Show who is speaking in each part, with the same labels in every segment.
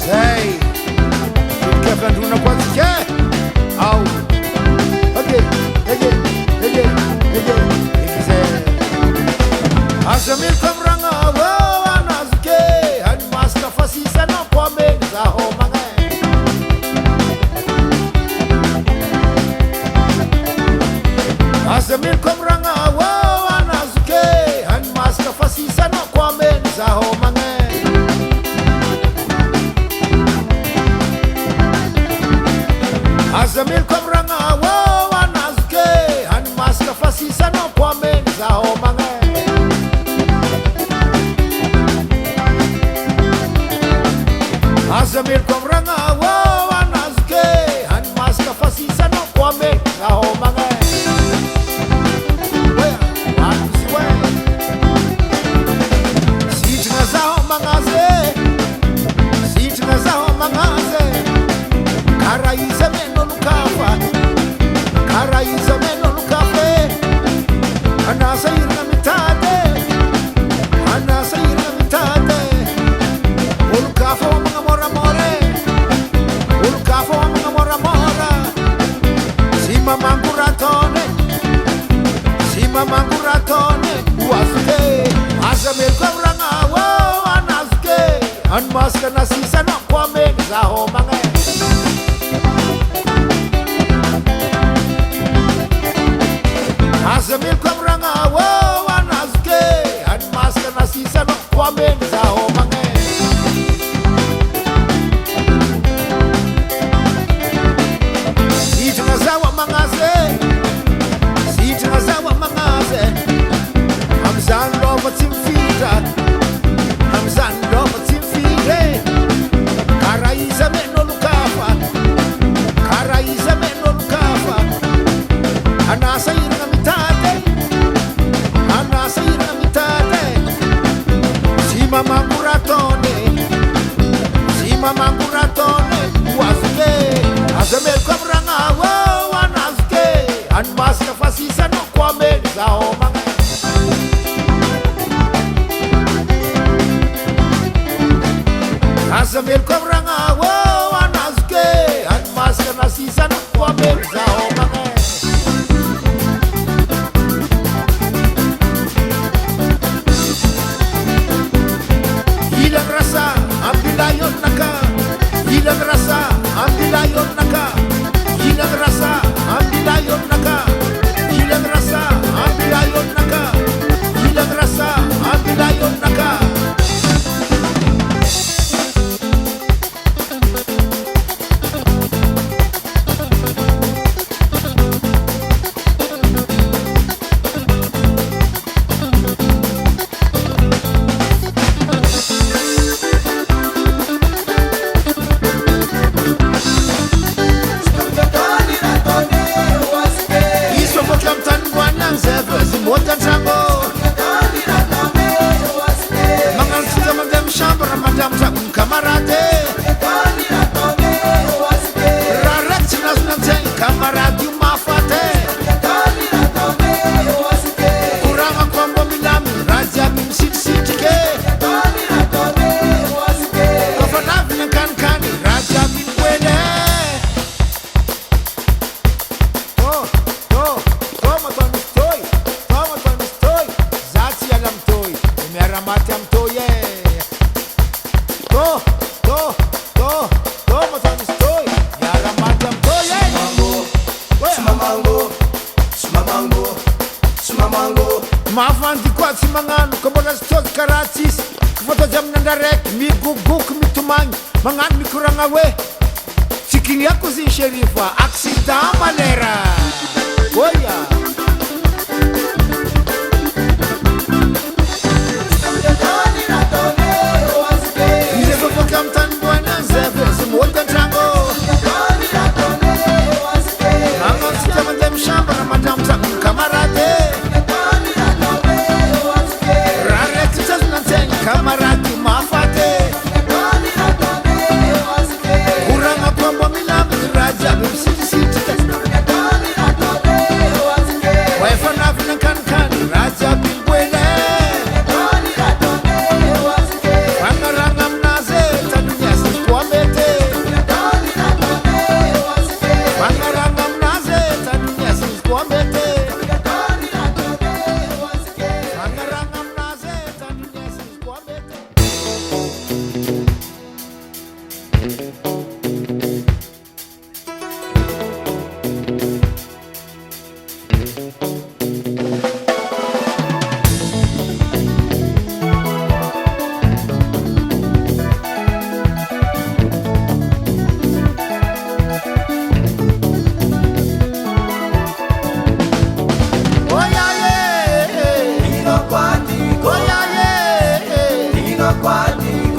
Speaker 1: zay fiavandrona koatsika ao ake eke eke eke eke zay aza miloko amragna o anazy ke any masaka fasisana ko ameny zaho magnay aza miloko amragna o anazy ke any masaka fasisana ko ameny zaho magnay aza miloko amragna o anazy ke any masaka fasisana ko ameny zaho magnay aza miloko amragna o anazy ke any masaka fasisana ko ameny zaho magnay sitragna zaho magnazy sitragna zaho magnazy kara izy men'olo-kafa kara izy men'olo-kafa anasa irina mitady anasa irina mitady olo-kafa ho magnamoramora olo-kafa ho magnamoramora sy mamangoratone sy mamangoratone hoazy ke aza meloko amragna o anazy ke any masaka nasisana ko ameny zaho magnay aza miloko amragna o anazy ke any masaka nasisana ko ameny zaho magnay sitragna zaho magnazy sitragna zaho magnazy amizany lova tsy mifindra amizany lova tsy mifindra kara izy men'olo-kafa kara izy men'olo-kafa anasa irina mitady anasa irina mitady sy mamangoratone sy mamangoratone hoazy ke aza meloko amragna o anazy ke any masaka fasisana ko ameny zaho magnay aza meloko amragna o anazy ke any masaka nasisana ko ameny zaho magnay ilang rasa ambilay yonnaka ilang rasa ambilay yonnaka ilang rasa ambilay yonnaka ilang rasa ambilay yonnaka ilang rasa ambilay yonnaka mafandy koa tsy magnano ka mbola sy tozy karaha tsisy ka fataozy amin'andraraiky migogoky mitomagny magnano mikoragna hoe tsy kiniako izy ny sherifa accident malera oya izy efa boaka amin'ny tanimboany any zay fa sy mody an-tragno magnano tsika mandeha misambana mandramotsago ny kamarady kamarady mafaty koragna kombo milamy raha jiaby misitrisitra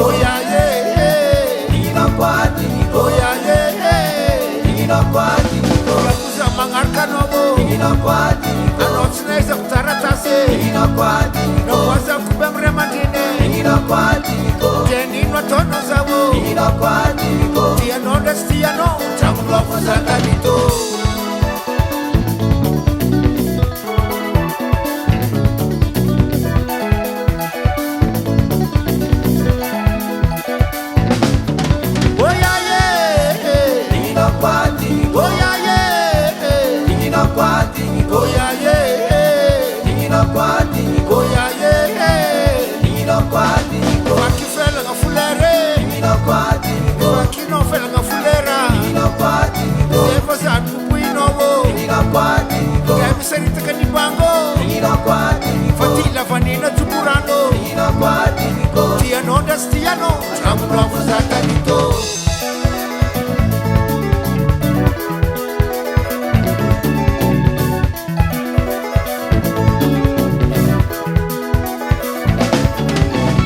Speaker 1: Oh yeah yeah.
Speaker 2: Dingino kwa dingo.
Speaker 1: Oh yeah yeah.
Speaker 2: Dingino kwa dingo.
Speaker 1: Yakuza mangarka nobo.
Speaker 2: Dingino kwa dingo.
Speaker 1: Anotsinaiza kutaratase.
Speaker 2: Dingino kwa dingo.
Speaker 1: Nokwaza kubemre mandine.
Speaker 2: Dingino kwa dingo.
Speaker 1: Teninwa tono zawo.
Speaker 2: Dingino kwa dingo.
Speaker 1: Tiano destiano. Chamlo kuzakalito. Serita Nibango, Fatila Vanina Tukurano, Tiano Destiano, Ramro Zatanito.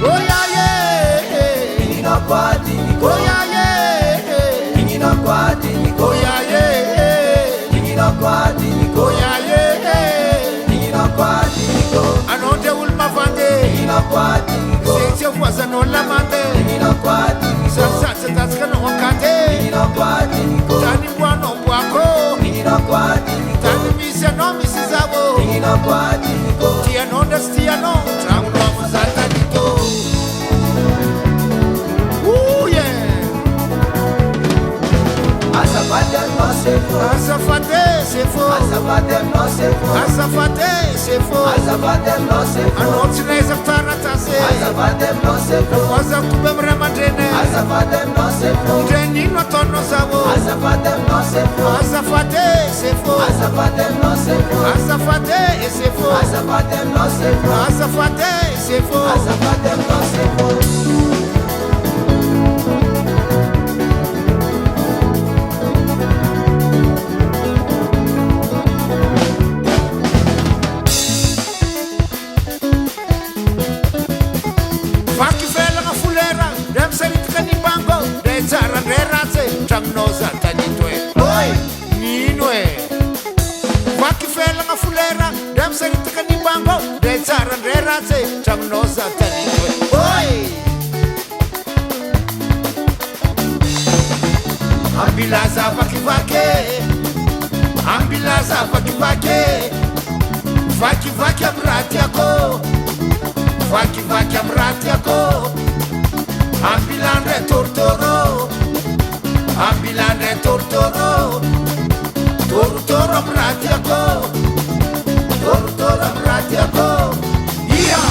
Speaker 1: Oh yeah yeah, oh yeah yeah, oh yeah yeah, oh yeah yeah. Anote ulma vande, sense voisa non la mande, sasa taska no wakate, tani buano buako, tani misia no misizabo, tiano destiano, tramu no fuzata dito. Ooh yeah.
Speaker 2: Azafate no se fo.
Speaker 1: Azafate se fo.
Speaker 2: Azafate no se fo.
Speaker 1: Azafate se fo.
Speaker 2: Azafate no se fo.
Speaker 1: Anotsinaiza kutaratase.
Speaker 2: Azafate no se fo.
Speaker 1: Waza kubemre mandene.
Speaker 2: Azafate no se fo.
Speaker 1: Teninwa tono zawo.
Speaker 2: Azafate no se fo.
Speaker 1: Azafate se fo.
Speaker 2: Azafate no se fo.
Speaker 1: Azafate se fo.
Speaker 2: Azafate no se fo.
Speaker 1: Azafate se fo.
Speaker 2: Azafate no se fo.
Speaker 1: Tramnoza tanitwe. Oi, ninwe. Vakifela ngafulera, damserita kanibango, detsara nderatse, tramnoza tanitwe. Oi. Ambilaza vakivake. Ambilaza vakivake. Vakivake amrati yako. Vakivake amrati yako. Ambilande tortoro. Ambilande tortoro, tortoro amratiako, tortoro amratiako, iya.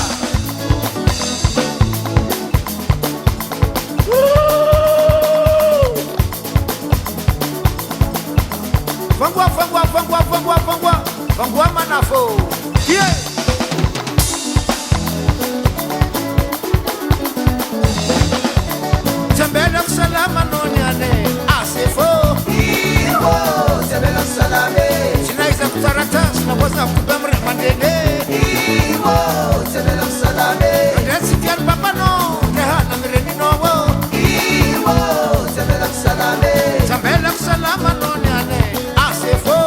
Speaker 1: Vangua manafo, yeah. Jambela salama nonyane. Sinaiza kutaratas na waza kubamre mandene. Ndensi tiar babano, tehana mireni novo. Zambela salama nonyane, asefo.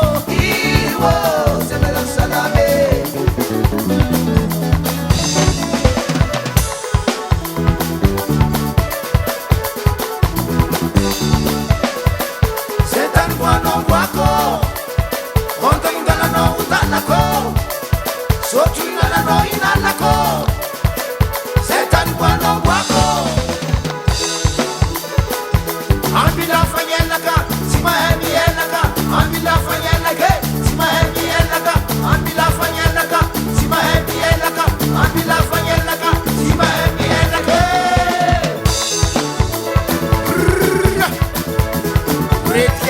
Speaker 1: Setan buano buako. Monta indala no utanako. Sochu indala no inalako. Setan buano buako. Ambila fanyelaka, sima hemi elaka. Ambila fanyelaka, sima hemi elaka. Ambila fanyelaka, sima hemi elaka. Ambila fanyelaka, sima hemi elaka. Break.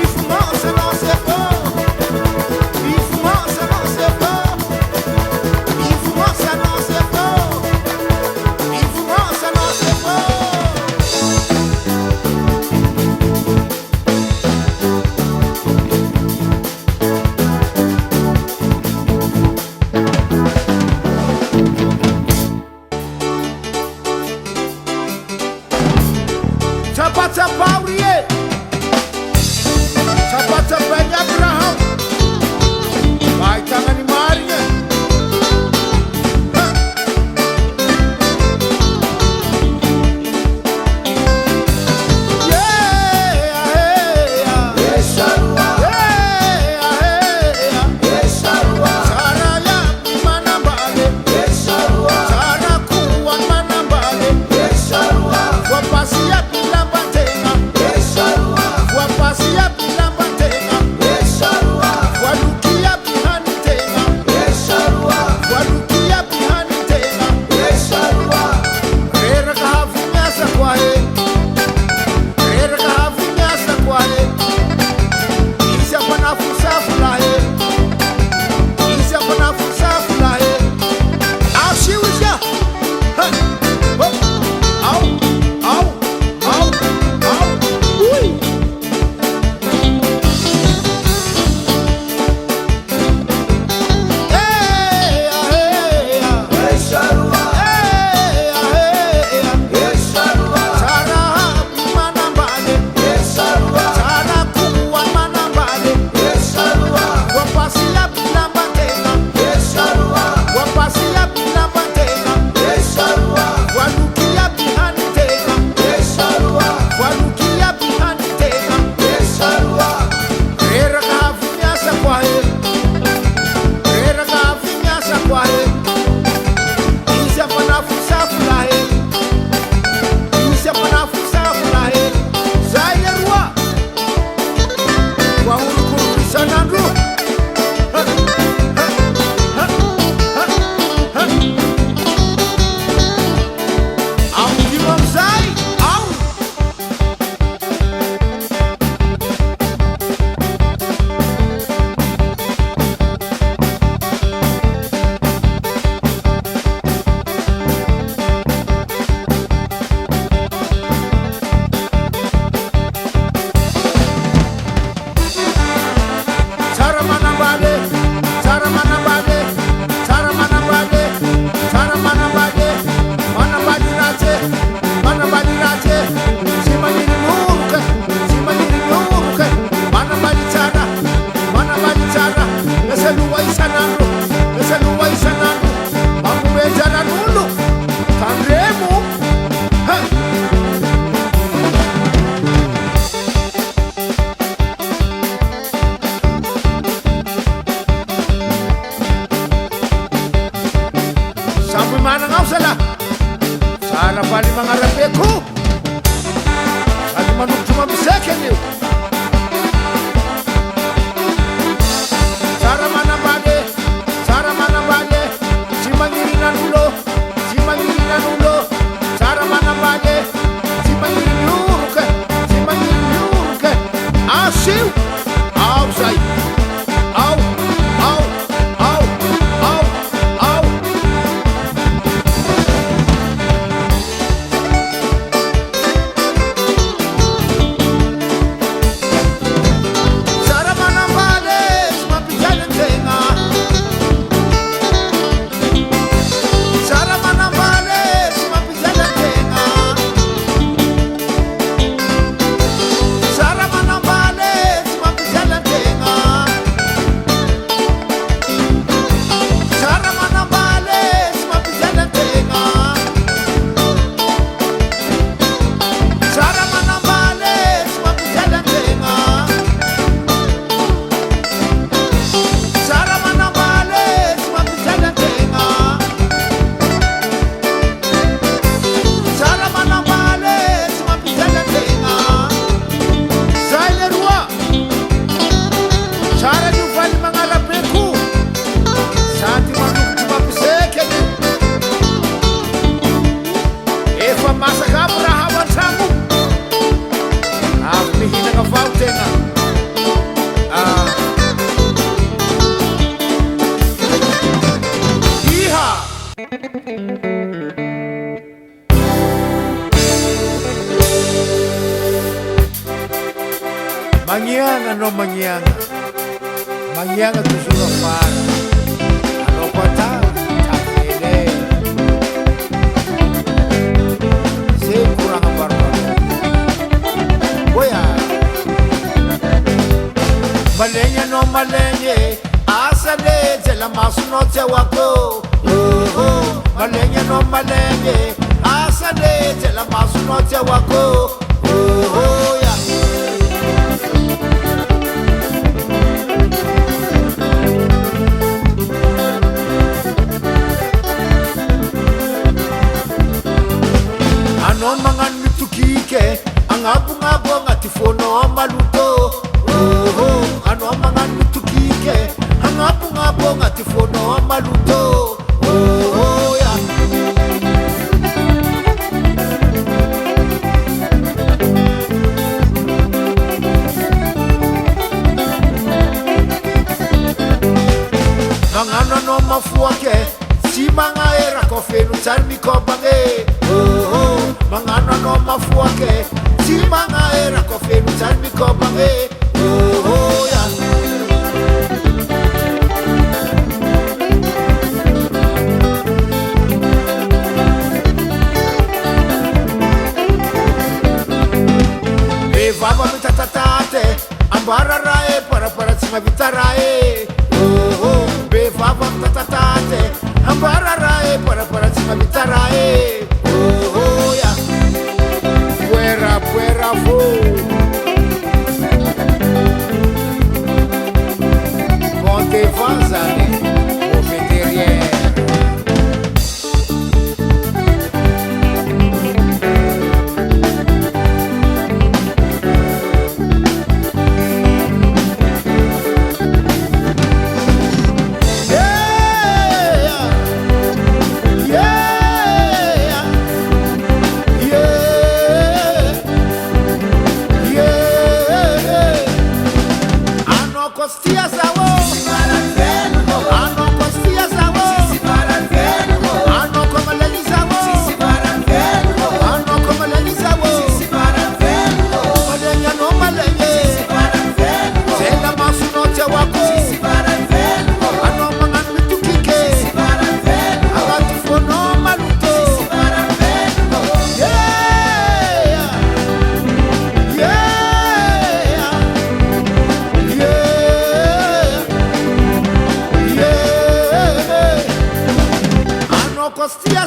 Speaker 1: If non, c'est bon, c'est bon. Manapali mga rape ko at manugtong mabiseken niyo. Sara manabade si mangirinan ulo Sara manabade si mangirinurke asiu outside au Sara manabade si mapijana tenga Sara manabade si mapijana tenga Sara manabade si mapijana tenga Sara manabade si mapijana tenga Sara manabade si mapijana tenga Sara manabade si mapijana tenga Sara manabade si mapijana tenga Sale rua Sara nyufali mga rapeku Sati manugtong mabiseken Efa masaka murahawan samu Mihina ka vautenga Iha Mangianga no mangianga Mangianga tusura para Ano kota Takede Se kurang barbaro Boya Malenya no malenye Asale Tela masuno te wako Malenya no malenye Asale Tela masuno te wako ya Ano mangan mitukike Ang abong-abong at ifono maluto Ano mangan mitukike Ang abong-abong at ifono maluto ya Mangano no mafuake Si mga era kofenu charmi kobange Mangano no mafuake Si mga era kofenu charmi kobange ya Bevava mitatatate Ambara rae para sima vitarae Bevava mitatatate Ambara rae para sima vitarae ya Fuera fu Ponte vanzane Ofeteriere Costia sawo Ano costia sawo Ano como le sawo Ano como le sawo Malenya no malenge Sela masuno te wako Ano mangan mitukike Agatu fono maluto Costia